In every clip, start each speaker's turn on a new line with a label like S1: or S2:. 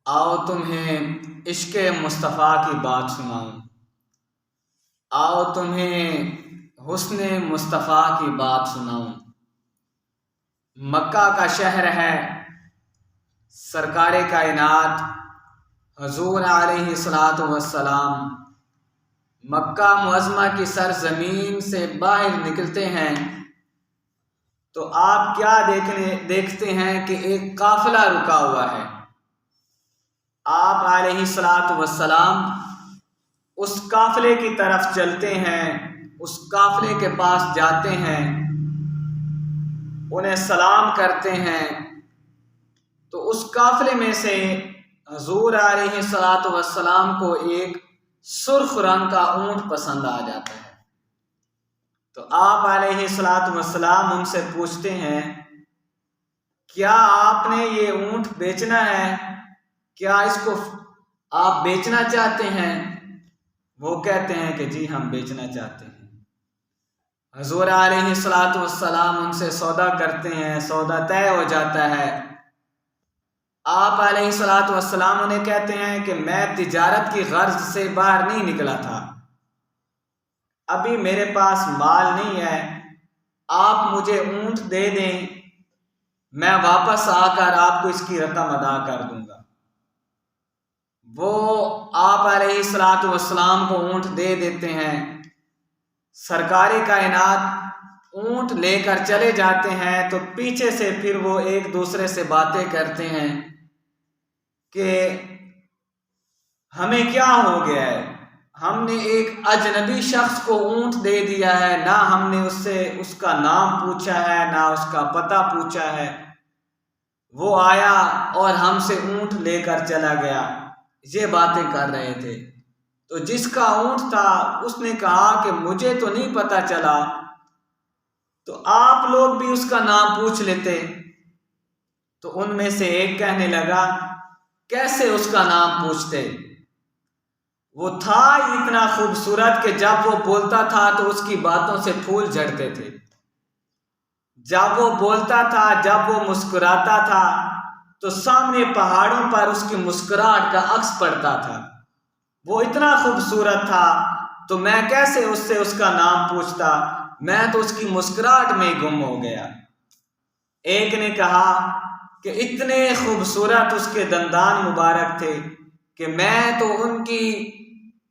S1: آؤ تمہیں عشق مصطفیٰ کی بات سناؤں، آؤ تمہیں حسن مصطفیٰ کی بات سناؤں۔ مکہ کا شہر ہے سرکار کائنات حضور علیہ الصلاۃ والسلام مکہ معظمہ کی سرزمین سے باہر نکلتے ہیں تو آپ کیا دیکھتے ہیں کہ ایک قافلہ رکا ہوا ہے۔ آپ علیہ الصلاۃ والسلام اس قافلے کی طرف چلتے ہیں، اس قافلے کے پاس جاتے ہیں، انہیں سلام کرتے ہیں تو اس قافلے میں سے حضور علیہ الصلاۃ والسلام کو ایک سرخ رنگ کا اونٹ پسند آ جاتا ہے۔ تو آپ علیہ الصلاۃ والسلام ان سے پوچھتے ہیں، کیا آپ نے یہ اونٹ بیچنا ہے؟ کیا اس کو آپ بیچنا چاہتے ہیں؟ وہ کہتے ہیں کہ جی ہم بیچنا چاہتے ہیں۔ حضور علیہ الصلاۃ والسلام ان سے سودا کرتے ہیں، سودا طے ہو جاتا ہے۔ آپ علیہ الصلاۃ والسلام انہیں کہتے ہیں کہ میں تجارت کی غرض سے باہر نہیں نکلا تھا، ابھی میرے پاس مال نہیں ہے، آپ مجھے اونٹ دے دیں، میں واپس آ کر آپ کو اس کی رقم ادا کر دوں گا۔ وہ آپ علیہ الصلاۃ والسلام کو اونٹ دے دیتے ہیں۔ سرکار کائنات اونٹ لے کر چلے جاتے ہیں تو پیچھے سے پھر وہ ایک دوسرے سے باتیں کرتے ہیں کہ ہمیں کیا ہو گیا ہے، ہم نے ایک اجنبی شخص کو اونٹ دے دیا ہے، نہ ہم نے اس سے اس کا نام پوچھا ہے، نہ اس کا پتہ پوچھا ہے، وہ آیا اور ہم سے اونٹ لے کر چلا گیا۔ یہ باتیں کر رہے تھے تو جس کا اونٹ تھا اس نے کہا کہ مجھے تو نہیں پتہ چلا، تو آپ لوگ بھی اس کا نام پوچھ لیتے۔ تو ان میں سے ایک کہنے لگا، کیسے اس کا نام پوچھتے؟ وہ تھا اتنا خوبصورت کہ جب وہ بولتا تھا تو اس کی باتوں سے پھول جھڑتے تھے، جب وہ بولتا تھا، جب وہ مسکراتا تھا تو سامنے پہاڑوں پر اس کی مسکراہٹ کا عکس پڑتا تھا۔ وہ اتنا خوبصورت تھا تو میں کیسے اس سے اس کا نام پوچھتا، میں تو اس کی مسکراہٹ میں گم ہو گیا۔ ایک نے کہا کہ اتنے خوبصورت اس کے دندان مبارک تھے کہ میں تو ان کی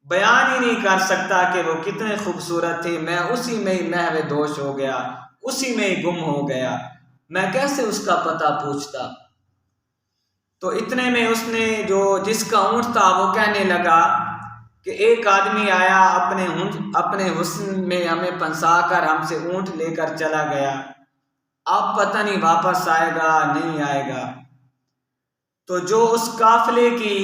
S1: بیان ہی نہیں کر سکتا کہ وہ کتنے خوبصورت تھے، میں اسی میں ہی محو دوش ہو گیا، اسی میں ہی گم ہو گیا، میں کیسے اس کا پتہ پوچھتا۔ تو اتنے میں اس نے جس کا اونٹ تھا وہ کہنے لگا کہ ایک آدمی آیا اپنے حسن میں ہمیں پنسا کر ہم سے اونٹ لے کر چلا گیا، اب پتہ نہیں واپس آئے گا نہیں آئے گا۔ تو جو اس قافلے کی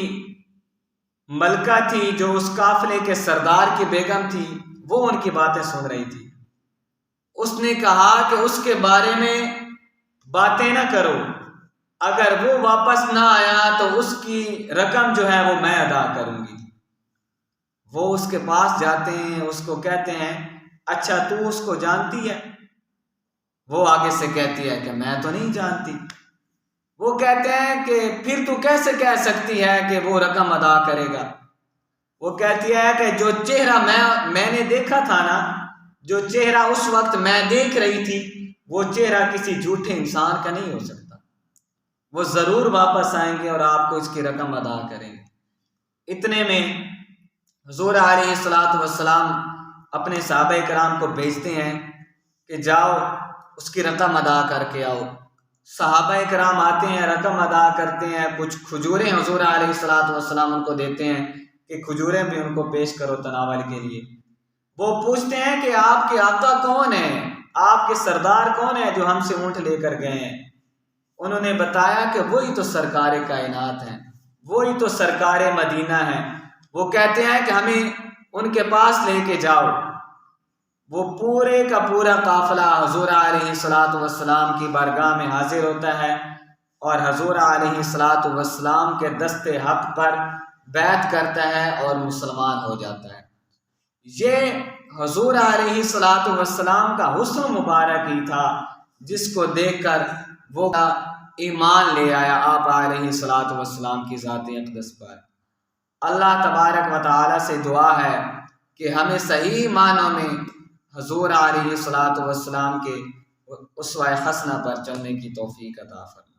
S1: ملکہ تھی، جو اس قافلے کے سردار کی بیگم تھی، وہ ان کی باتیں سن رہی تھی۔ اس نے کہا کہ اس کے بارے میں باتیں نہ کرو، اگر وہ واپس نہ آیا تو اس کی رقم جو ہے وہ میں ادا کروں گی۔ وہ اس کے پاس جاتے ہیں، اس کو کہتے ہیں، اچھا تو اس کو جانتی ہے؟ وہ آگے سے کہتی ہے کہ میں تو نہیں جانتی۔ وہ کہتے ہیں کہ پھر تو کیسے کہہ سکتی ہے کہ وہ رقم ادا کرے گا؟ وہ کہتی ہے کہ جو چہرہ میں نے دیکھا تھا نا، جو چہرہ اس وقت میں دیکھ رہی تھی، وہ چہرہ کسی جھوٹے انسان کا نہیں ہو سکتا، وہ ضرور واپس آئیں گے اور آپ کو اس کی رقم ادا کریں گے۔ اتنے میں حضور علیہ الصلاۃ والسلام اپنے صحابہ کرام کو بھیجتے ہیں کہ جاؤ اس کی رقم ادا کر کے آؤ۔ صحابہ کرام آتے ہیں، رقم ادا کرتے ہیں، کچھ کھجوریں حضور علیہ الصلاۃ والسلام ان کو دیتے ہیں کہ کھجوریں بھی ان کو پیش کرو تناول کے لیے۔ وہ پوچھتے ہیں کہ آپ کے آقا کون ہیں، آپ کے سردار کون ہیں جو ہم سے اونٹ لے کر گئے ہیں؟ انہوں نے بتایا کہ وہی تو سرکار کائنات ہیں، وہی تو سرکار مدینہ ہیں۔ وہ کہتے ہیں کہ ہمیں ان کے پاس لے کے جاؤ۔ وہ پورے کا پورا قافلہ حضور علیہ الصلاۃ والسلام کی بارگاہ میں حاضر ہوتا ہے اور حضور علیہ الصلاۃ والسلام کے دست حق پر بیعت کرتا ہے اور مسلمان ہو جاتا ہے۔ یہ حضور علیہ الصلاۃ والسلام کا حسن مبارک ہی تھا جس کو دیکھ کر وہ ایمان لے آیا آپ علیہ الصلاۃ والسلام کی ذات اقدس پر۔ اللہ تبارک و تعالیٰ سے دعا ہے کہ ہمیں صحیح معنوں میں حضور علیہ الصلاۃ والسلام کے اسوہ حسنہ پر چلنے کی توفیق عطا فرمائے۔